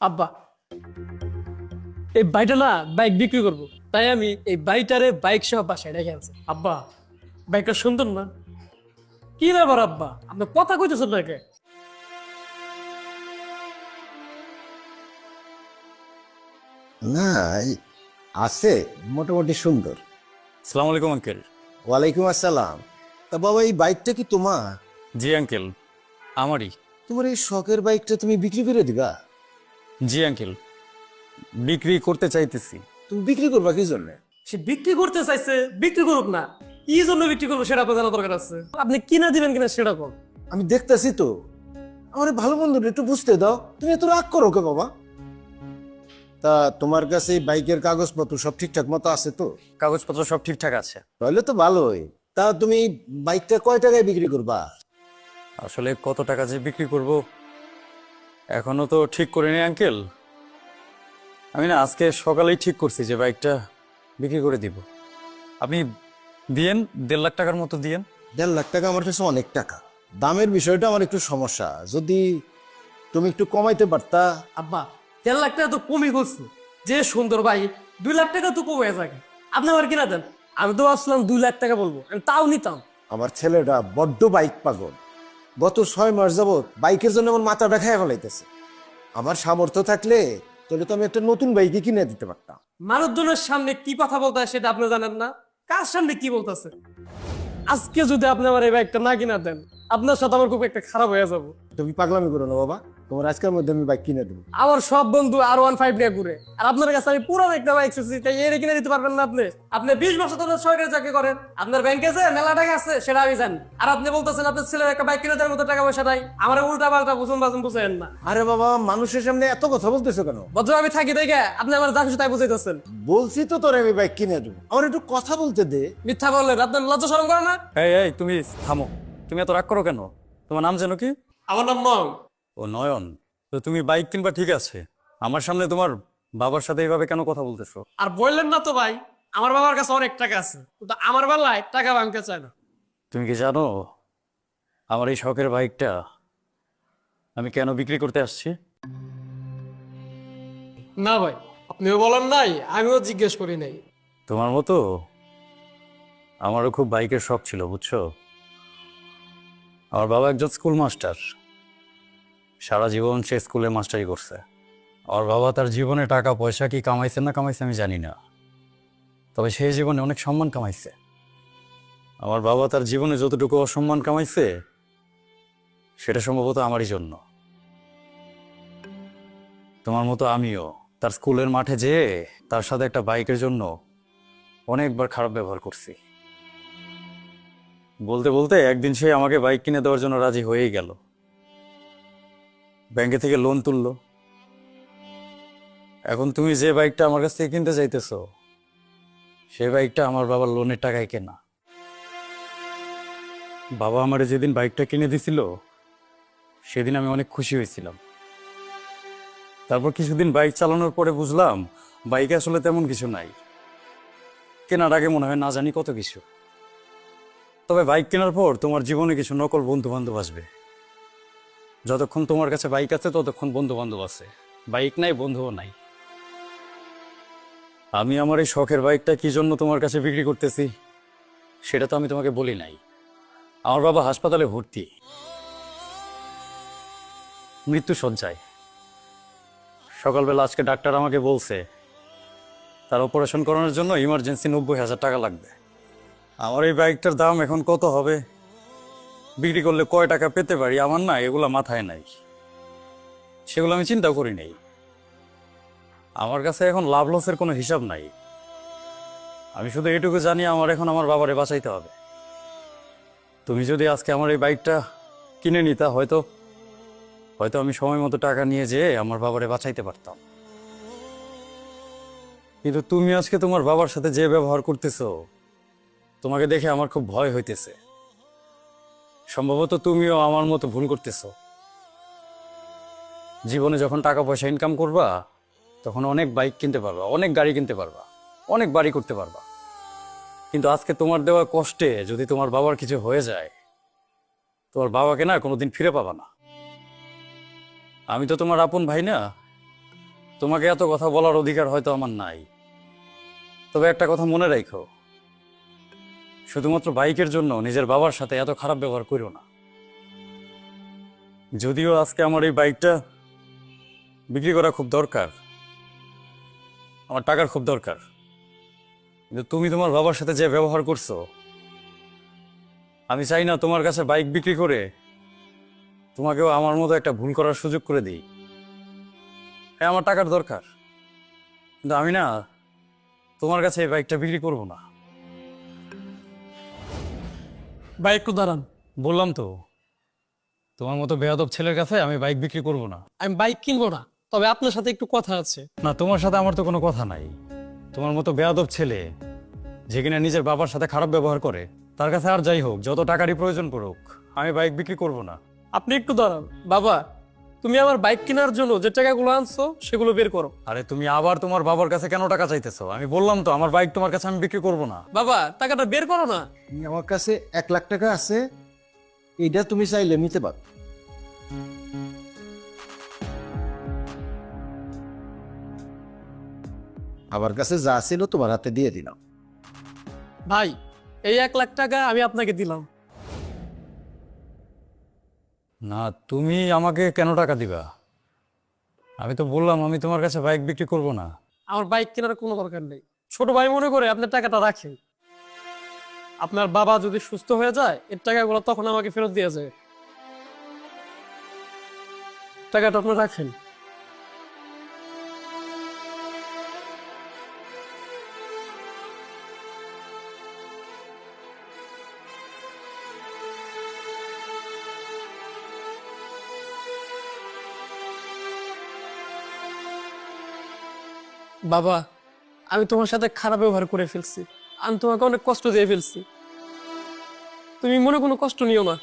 আব্বা, এই বাইকটা না বাইক বিক্রি করব, তাই আমি এই বাইকটারে বাইক সহ বাসায় রেখে আনছি। আব্বা, বাইকটা সুন্দর না? কি ব্যাপার আব্বা, আপনি কথা কইতেছেন নাকি? না, আছে, মোটামুটি সুন্দর। আসসালামু আলাইকুম আঙ্কেল। ওয়ালাইকুম আসসালাম। তা বাবা, এই বাইকটা কি তোমার? জি আঙ্কেল, আমারই। তোমার এই শখের বাইকটা তুমি বিক্রি করে দিবা? জি আঙ্কেল, বিক্রি করতে চাইতেছি। তুমি বিক্রি করবা কি জন্য? সে বিক্রি করতে চাইছে, বিক্রি করুক না। কি জন্য বিক্রি করবো সেটা আপনার জানা দরকার আছে। আপনি কিনা দিবেন কিনা সেটা কোন। আমি দেখতেছি তো। আমার এই ভালো বন্ধু একটু বুঝতে দাও, তুমি এত রাগ করো কে বাবা? তা তোমার কাছে এই বাইকের কাগজপত্র সব ঠিকঠাক মতো আছে তো? কাগজপত্র সব ঠিকঠাক আছে। তাহলে তো ভালোই। তা তুমি বাইকটা কয় টাকায় বিক্রি করবা? আসলে কত টাকা যে বিক্রি করব এখনো তো ঠিক করিনি আঙ্কেল। আমি না আজকে সকালেই ঠিক করছি যে বাইকটা বিক্রি করে দিব। আপনি দিয়েন 1.5 লাখ টাকার মতো দিয়েন। 1.5 লাখ টাকা আমার কাছে অনেক টাকা। দামের বিষয়টা আমার একটু সমস্যা, যদি তুমি একটু কমাইতে পারতা। আব্বা, 1.5 লাখ টাকা তো কমই করছে। যে সুন্দর বাইক, 2 লাখ টাকা তো কমে থাকে। আপনি আবার কিনা দেন। আমি তো ভাবছিলাম 2 লাখ টাকা বলবো, আমি তাও নিতাম। আমার ছেলেটা বড্ড বাইক পাগল। গত 6 মাস যাবত বাইকের জন্য আমার মাথাটা খেয়ে ফেলাইতেছে। আমার সামর্থ্য থাকলে তাহলে তো আমি একটা নতুন বাইকই কিনে দিতে পারতাম। মানুষজনের সামনে কি কথা বলতে হয় সেটা আপনি জানেন না। কার সামনে কি বলতেছে? আজকে যদি আপনি আমার এই বাইকটা না কিনা দেন, আপনার সাথে আমার খুব একটা খারাপ হয়ে যাবো। তুমি পাগলামি করো না বাবা, তোমার আজকের মধ্যে আমি বাইক কিনে দেবো। আমার সব বন্ধু R15 নিয়ে ঘুরে, আর আপনার কাছে আমি পুরো একটা বাইক শুনছি, তাই এর কিনে দিতে পারবেন না আপনি? আপনি 20 বছর ধরে সরকারি চাকরি করেন, আপনার ব্যাংকে যে মেলা টাকা আছে সেটা আমি জানি। আর আপনি বলতেছেন আপনার ছেলের একটা বাইক কিনে দেওয়ার মতো টাকা পয়সা নাই। আমার উল্টা পাল্টা বুঝেন না। আরে বাবা, মানুষের সামনে এত কথা বলতেছো কেন? বজ্র আমি থাকি দেখে আপনি আমার যা খুশি তাই বুঝাইতেছেন। বলছি তো তোর আমি বাইক কিনে দেবো, আমার একটু কথা বলতে দে। মিথ্যা বললেন, আপনার লজ্জা শরম করে না? এই এই তুমি থামো। তুমি এত রাগ করো কেন? তোমার নাম যেন কি? আমার নাম নং। ও নয়ন। তো তুমি বাইক কিনবা ঠিক আছে, আমার সামনে তোমার বাবার সাথে এইভাবে কেন কথা বলতেছো? আর বললেন না তো ভাই, আমার বাবার কাছে অনেক টাকা আছে, কিন্তু আমার বেলায় টাকা ভাঙতে চায় না। তুমি কি জানো আমার এই শখের বাইকটা আমি কেন বিক্রি করতে আসছি? না ভাই, আপনিও বলেন নাই, আমিও জিজ্ঞেস করি নাই। তোমার মতো আমারও খুব বাইকের শখ ছিল বুঝছো। আমার বাবা একজন স্কুল মাস্টার, সারা জীবন সে স্কুলে মাস্টারি করছে। আমার বাবা তার জীবনে টাকা পয়সা কি কামাইছে না কামাইছে আমি জানি না, তবে সে জীবনে অনেক সম্মান কামাইছে। আমার বাবা তার জীবনে যতটুকু অসম্মান কামাইছে সেটা সম্ভবত আমারই জন্য। তোমার মতো আমিও তার স্কুলের মাঠে যেয়ে তার সাথে একটা বাইকের জন্য অনেকবার খারাপ ব্যবহার করছি। বলতে বলতে একদিন সে আমাকে বাইক কিনে দেওয়ার জন্য রাজি হয়েই গেল। ব্যাংকে থেকে লোন তুললো। এখন তুমি যে বাইকটা আমার কাছ থেকে কিনতে চাইতেছো সেই বাইকটা আমার বাবার লোনের টাকায় কেনা। বাবা আমারে যেদিন বাইকটা কিনে দিছিল সেদিন আমি অনেক খুশি হয়েছিলাম। তারপর কিছুদিন বাইক চালানোর পরে বুঝলাম বাইকে আসলে তেমন কিছু নাই। কেনার আগে মনে হয় না জানি কত কিছু। তবে বাইক কেনার পর তোমার জীবনে কিছু নকল বন্ধু বান্ধব আসবে। যতক্ষণ তোমার কাছে বাইক আছে ততক্ষণ বন্ধু বান্ধব আছে, বাইক নাই বন্ধুও নাই। আমি আমার এই শখের বাইকটা কি জন্য তোমার কাছে বিক্রি করতেছি সেটা তো আমি তোমাকে বলি নাই। আমার বাবা হাসপাতালে ভর্তি, মৃত্যু শয্যায়। সকালবেলা আজকে ডাক্তার আমাকে বলছে তার অপারেশন করানোর জন্য ইমার্জেন্সি 90,000 টাকা লাগবে। আমার এই বাইকটার দাম এখন কত হবে, বিক্রি করলে কয় টাকা পেতে পারি, আমার না এগুলা মাথায় নাই, সেগুলো আমি চিন্তাও করি নাই। আমার কাছে এখন লাভ লসের কোনো হিসাব নাই। আমি শুধু এটুকু জানি আমার এখন আমার বাবারে বাঁচাইতে হবে। তুমি যদি আজকে আমার এই বাইকটা কিনে নিতা হয়তো হয়তো আমি সময় মতো টাকা নিয়ে যেয়ে আমার বাবারে বাঁচাইতে পারতাম। কিন্তু তুমি আজকে তোমার বাবার সাথে যে ব্যবহার করতেছো তোমাকে দেখে আমার খুব ভয় হইতেছে। সম্ভবত তুমিও আমার মতো ভুল করতেছো। জীবনে যখন টাকা পয়সা ইনকাম করবা তখন অনেক বাইক কিনতে পারবা, অনেক গাড়ি কিনতে পারবা, অনেক বাড়ি করতে পারবা। কিন্তু আজকে তোমার দেওয়া কষ্টে যদি তোমার বাবার কিছু হয়ে যায় তোমার বাবাকে না কোনোদিন ফিরে পাবা না। আমি তো তোমার আপন ভাই না, তোমাকে এত কথা বলার অধিকার হয়তো আমার নাই, তবে একটা কথা মনে রাখো, শুধুমাত্র বাইকের জন্য নিজের বাবার সাথে এত খারাপ ব্যবহার করো না। যদিও আজকে আমার এই বাইকটা বিক্রি করা খুব দরকার, আমার টাকার খুব দরকার, কিন্তু তুমি তোমার বাবার সাথে যে ব্যবহার করছো, আমি চাই না তোমার কাছে বাইক বিক্রি করে তোমাকেও আমার মতো একটা ভুল করার সুযোগ করে দিই। হ্যাঁ, আমার টাকার দরকার, কিন্তু আমি না তোমার কাছে এই বাইকটা বিক্রি করব না। ভাই একটু দাঁড়ান। বললাম তো, তোমার মতো বেয়াদব ছেলের কাছে আমি বাইক বিক্রি করব না। আমি বাইক কিনবো না, তবে আপনার সাথে একটু কথা আছে। না, তোমার সাথে আমার তো কোনো কথা নাই। তোমার মতো বেয়াদব ছেলে যে কিনা নিজের বাবার সাথে খারাপ ব্যবহার করে, তার কাছে আর যাই হোক, যত টাকারই প্রয়োজন পড়ুক, আমি বাইক বিক্রি করব না। আপনি একটু দাঁড়ান। বাবা, তুমি আমার বাইক কেনার জন্য যে টাকাগুলো আনছো সেগুলো বের করো। আরে তুমি আবার তোমার বাবার কাছে কেন টাকা চাইতেছো? আমি বললাম তো আমার বাইক তোমার কাছে আমি বিক্রি করব না। বাবা, টাকাটা বের করো না। আমার কাছে 1 লাখ টাকা আছে, এইটা তুমি চাইলে নিতে পারো। আমার কাছে যা ছিল তোমার হাতে দিয়ে দিলাম। ভাই, এই 1 লাখ টাকা আমি আপনাকে দিলাম। না, তুমি আমাকে কেন টাকা দিবা? আমি তো বললাম আমি তোমার কাছে বাইক বিক্রি করব না। আমার বাইক কেনার কোনো দরকার নেই। ছোট ভাই মনে করে আপনার টাকাটা রাখেন। আপনার বাবা যদি সুস্থ হয়ে যায়, এর টাকাগুলো তখন আমাকে ফেরত দিয়ে যায়। টাকাটা আপনি রাখেন। বাবা, আমি তোমার সাথে খারাপ ব্যবহার করে ফেলছি। আমি তোমাকে অনেক কষ্ট দিয়ে ফেলছি। তুমি মনে কোনো কষ্ট নিও না।